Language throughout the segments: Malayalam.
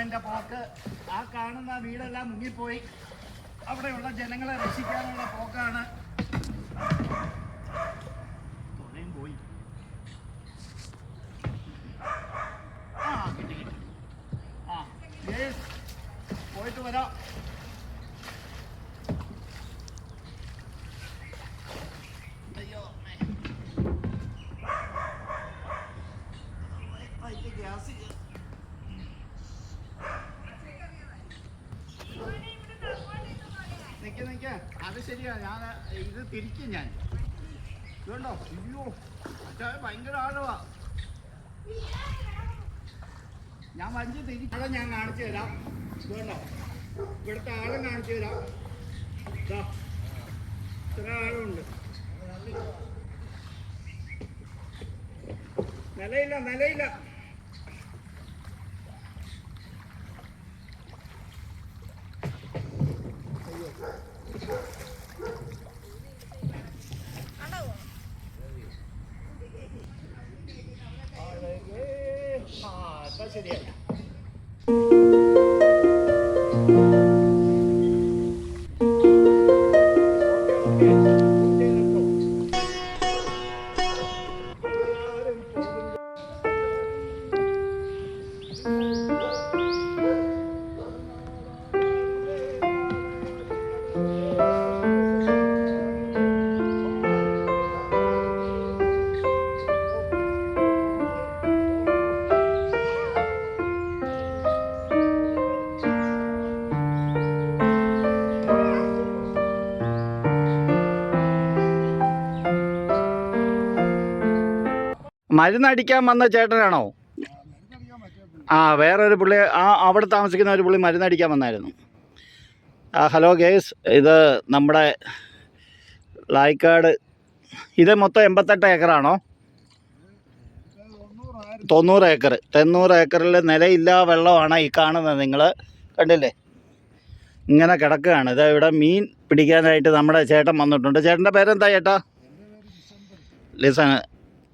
എൻ്റെ പോക്ക്. ആ കാണുന്ന വീടെല്ലാം മുങ്ങിപ്പോയി. അവിടെയുള്ള ജനങ്ങളെ രക്ഷിക്കാനുള്ള പോക്കാണ്. തുഴയും പോയി. ആ കിട്ടി കിട്ടി. ആ പോയിട്ട് വരാം. അയ്യോ ഗ്യാസ് നിൽക്ക. അത് ശരിയാ. ഞാൻ ഇത് തിരിക്കും. ഞാൻ ഇതുണ്ടോ? അയ്യോ അച്ഛാ ഭയങ്കര ആഴവാ. ഞാൻ വഞ്ചി തിരിച്ചത് ഞാൻ കാണിച്ചു തരാം. ഇതുണ്ടോ? ഇവിടുത്തെ ആഴം കാണിച്ചു തരാം. ഇത്ര ആഴമുണ്ട്. നിലയില്ല നിലയില്ല. ശരിയായി. മരുന്നടിക്കാൻ വന്ന ചേട്ടനാണോ? വേറൊരു പുള്ളി അവിടെ താമസിക്കുന്ന ഒരു പുള്ളി മരുന്നടിക്കാൻ വന്നായിരുന്നു. ഹലോ ഗേസ്, ഇത് നമ്മുടെ ലായിക്കാട്. ഇത് മൊത്തം 88 ഏക്കറാണോ? 90 ഏക്കർ. 90 ഏക്കറിൽ നിലയില്ലാ വെള്ളമാണ് ഈ കാണുന്നത്. നിങ്ങൾ കണ്ടില്ലേ? ഇങ്ങനെ കിടക്കുകയാണ്. ഇത് ഇവിടെ മീൻ പിടിക്കാനായിട്ട് നമ്മുടെ ചേട്ടൻ വന്നിട്ടുണ്ട്. ചേട്ടൻ്റെ പേരെന്താ ചേട്ടാ? ലിസൺ.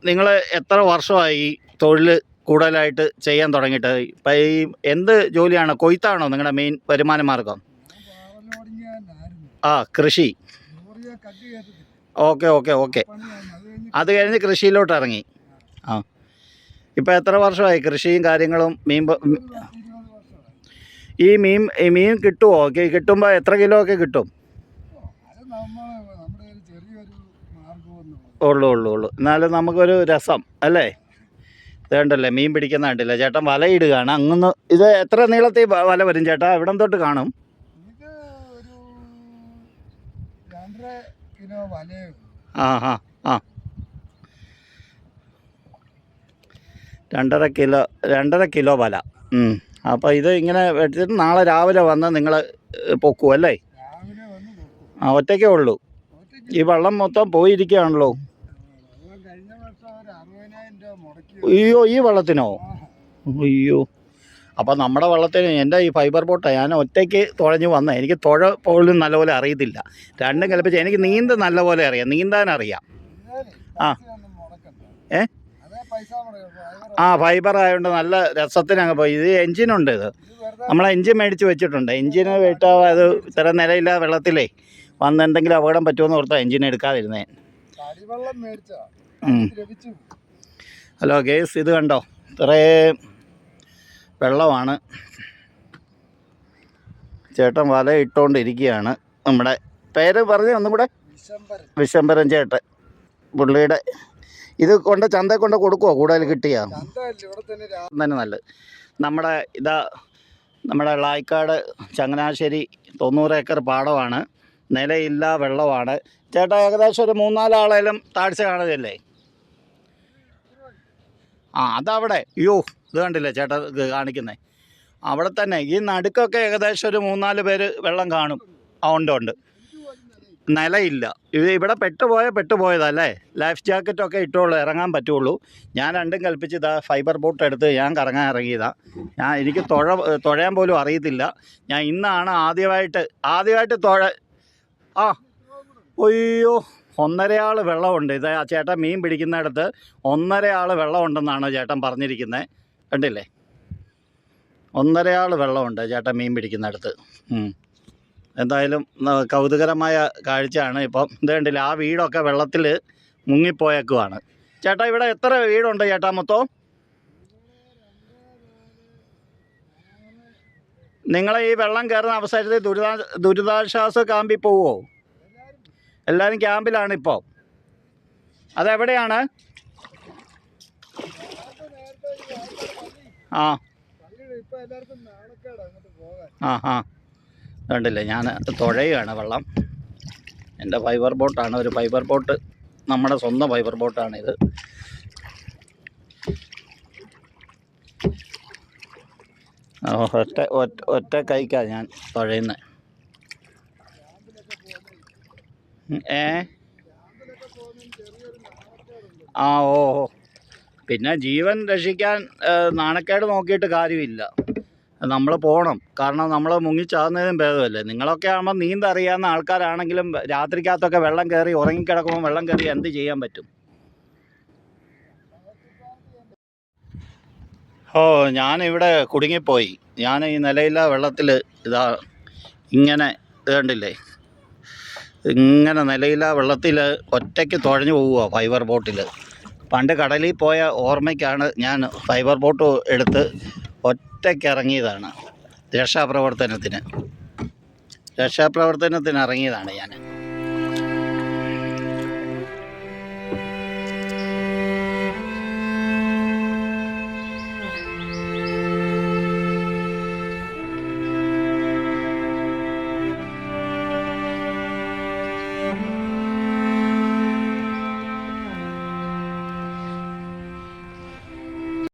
നിങ്ങൾ എത്ര വർഷമായി തൊഴിൽ കൂടുതലായിട്ട് ചെയ്യാൻ തുടങ്ങിയിട്ട്? ഇപ്പം ഈ എന്ത് ജോലിയാണ്? കൊയ്ത്താണോ നിങ്ങളുടെ മെയിൻ വരുമാന മാർഗം? കൃഷി. Okay okay okay. അത് കഴിഞ്ഞ് കൃഷിയിലോട്ട് ഇറങ്ങി. ഇപ്പം എത്ര വർഷമായി കൃഷിയും കാര്യങ്ങളും? ഈ മീൻ കിട്ടുമോ? കിട്ടുമ്പോൾ എത്ര കിലോ ഒക്കെ കിട്ടും? ഉള്ളൂ. എന്നാലും നമുക്കൊരു രസം അല്ലേ? ഇതുണ്ടല്ലേ മീൻ പിടിക്കുന്ന കണ്ടില്ല ചേട്ടൻ? വലയിടുകയാണ് അങ്ങന്ന്. ഇത് എത്ര നീളത്തിൽ വല വരും ചേട്ടാ? എവിടം തൊട്ട് കാണും? 2.5 കിലോ വല. അപ്പോൾ ഇത് ഇങ്ങനെ വെച്ചിട്ട് നാളെ രാവിലെ വന്ന് നിങ്ങൾ പൊക്കും അല്ലേ? ഒറ്റയ്ക്കേ ഉള്ളൂ. ഈ വെള്ളം മൊത്തം പോയിരിക്കുകയാണല്ലോ. അയ്യോ, ഈ വെള്ളത്തിനോ? അയ്യോ, അപ്പോൾ നമ്മുടെ വെള്ളത്തിന് എൻ്റെ ഈ ഫൈബർ ബോട്ടാണ്. ഞാൻ ഒറ്റയ്ക്ക് തുഴഞ്ഞു വന്നത്. എനിക്ക് തുഴ പോലും നല്ലപോലെ അറിയത്തില്ല. രണ്ടും കൽപ്പിച്ച് എനിക്ക് നല്ലപോലെ അറിയാം, നീന്താനറിയാം. ഫൈബർ ആയതുകൊണ്ട് നല്ല രസത്തിനങ്ങ് പോയി. ഇത് എൻജിനുണ്ട്. ഇത് നമ്മളെ എൻജിൻ മേടിച്ച് വെച്ചിട്ടുണ്ട്. എൻജിന് വിട്ടാൽ അത് ഇത്ര നിലയില്ല വെള്ളത്തിലേ വന്ന് എന്തെങ്കിലും അപകടം പറ്റുമെന്ന് ഓർത്താൽ എൻജിൻ എടുക്കാതിരുന്നേ. ഹലോ ഗേസ്, ഇത് കണ്ടോ? ഇത്രയും വെള്ളമാണ്. ചേട്ടൻ വല ഇട്ടുകൊണ്ടിരിക്കുകയാണ്. നമ്മുടെ പേര് പറഞ്ഞ് ഒന്നും കൂടെ? വിശംബരൻ ചേട്ടൻ. പുള്ളിയുടെ ഇത് കൊണ്ട് ചന്തയിൽ കൊണ്ട് കൊടുക്കുമോ? കൂടുതൽ കിട്ടിയാ തന്നെ നല്ലത്. നമ്മുടെ ലായിക്കാട് ചങ്ങനാശ്ശേരി 90 ഏക്കർ പാടമാണ്. നിലയില്ല വെള്ളമാണ്. ചേട്ടാ ഏകദേശം ഒരു 3-4 ആളേലും താഴ്ച കാണുകയല്ലേ? അതവിടെ. അയ്യോ, ഇത് കണ്ടില്ലേ ചേട്ടാ കാണിക്കുന്നത്? അവിടെ തന്നെ ഈ നടുക്കൊക്കെ ഏകദേശം ഒരു 3-4 പേര് വെള്ളം കാണും. ഉണ്ട്. നിലയില്ല. ഇവിടെ പെട്ടുപോയതല്ലേ? ലൈഫ് ജാക്കറ്റൊക്കെ ഇട്ടോളൂ, ഇറങ്ങാൻ പറ്റുള്ളൂ. ഞാൻ രണ്ടും കൽപ്പിച്ച് ഫൈബർ ബോട്ട് എടുത്ത് ഞാൻ കറങ്ങാൻ ഇറങ്ങിയതാണ്. എനിക്ക് തുഴയാൻ പോലും അറിയത്തില്ല. ഞാൻ ഇന്നാണ് ആദ്യമായിട്ട് അയ്യോ, 1.5 ആൾ വെള്ളമുണ്ട്. ഇത് ആ ചേട്ടൻ മീൻ പിടിക്കുന്നിടത്ത് 1.5 ആൾ വെള്ളമുണ്ടെന്നാണ് ചേട്ടൻ പറഞ്ഞിരിക്കുന്നത്. കണ്ടില്ലേ? ഒന്നരയാൾ വെള്ളമുണ്ട് ചേട്ടൻ മീൻ പിടിക്കുന്നിടത്ത്. എന്തായാലും കൗതുകരമായ കാഴ്ചയാണ്. ഇപ്പം ഇത് കണ്ടില്ല, ആ വീടൊക്കെ വെള്ളത്തിൽ മുങ്ങിപ്പോയേക്കുവാണ്. ചേട്ടാ ഇവിടെ എത്ര വീടുണ്ട് ചേട്ടാ മൊത്തം? നിങ്ങളെ ഈ വെള്ളം കയറുന്ന അവസരത്തിൽ ദുരിതാശ്വാസ ക്യാമ്പിൽ പോവുമോ? എല്ലാവരും ക്യാമ്പിലാണ് ഇപ്പോൾ. അതെവിടെയാണ്? ആ ആ കണ്ടില്ലേ, ഞാൻ തുഴയുകയാണ് വെള്ളം. എൻ്റെ ഫൈബർ ബോട്ടാണ്, ഒരു ഫൈബർ ബോട്ട്, നമ്മുടെ സ്വന്തം ഫൈബർ ബോട്ടാണിത്. ഒറ്റ കൈക്കാണ് ഞാൻ തുഴയുന്നത്. ആ ഓ പിന്നെ ജീവൻ രക്ഷിക്കാൻ നാണക്കേട് നോക്കിയിട്ട് കാര്യമില്ല, നമ്മൾ പോകണം. കാരണം നമ്മൾ മുങ്ങിച്ചാകുന്നതിനും ഭേദമല്ലേ. നിങ്ങളൊക്കെ ആകുമ്പോൾ നീന്തറിയാവുന്ന ആൾക്കാരാണെങ്കിലും രാത്രിക്കകത്തൊക്കെ വെള്ളം കയറി ഉറങ്ങിക്കിടക്കുമ്പോൾ വെള്ളം കയറി എന്ത് ചെയ്യാൻ പറ്റും? ഞാനിവിടെ കുടുങ്ങിപ്പോയി. ഞാൻ ഈ നിലയില്ലാ വെള്ളത്തിൽ ഇതാ ഇങ്ങനെ കണ്ടില്ലേ, ഇങ്ങനെ നിലയില്ലാ വെള്ളത്തിൽ ഒറ്റയ്ക്ക് തുഴഞ്ഞു പോവുക ഫൈബർ ബോട്ടിൽ. പണ്ട് കടലിൽ പോയ ഓർമ്മയ്ക്കാണ് ഞാൻ ഫൈബർ ബോട്ട് എടുത്ത് ഒറ്റയ്ക്ക് ഇറങ്ങിയതാണ്. രക്ഷാപ്രവർത്തനത്തിന് ഇറങ്ങിയതാണ് ഞാൻ.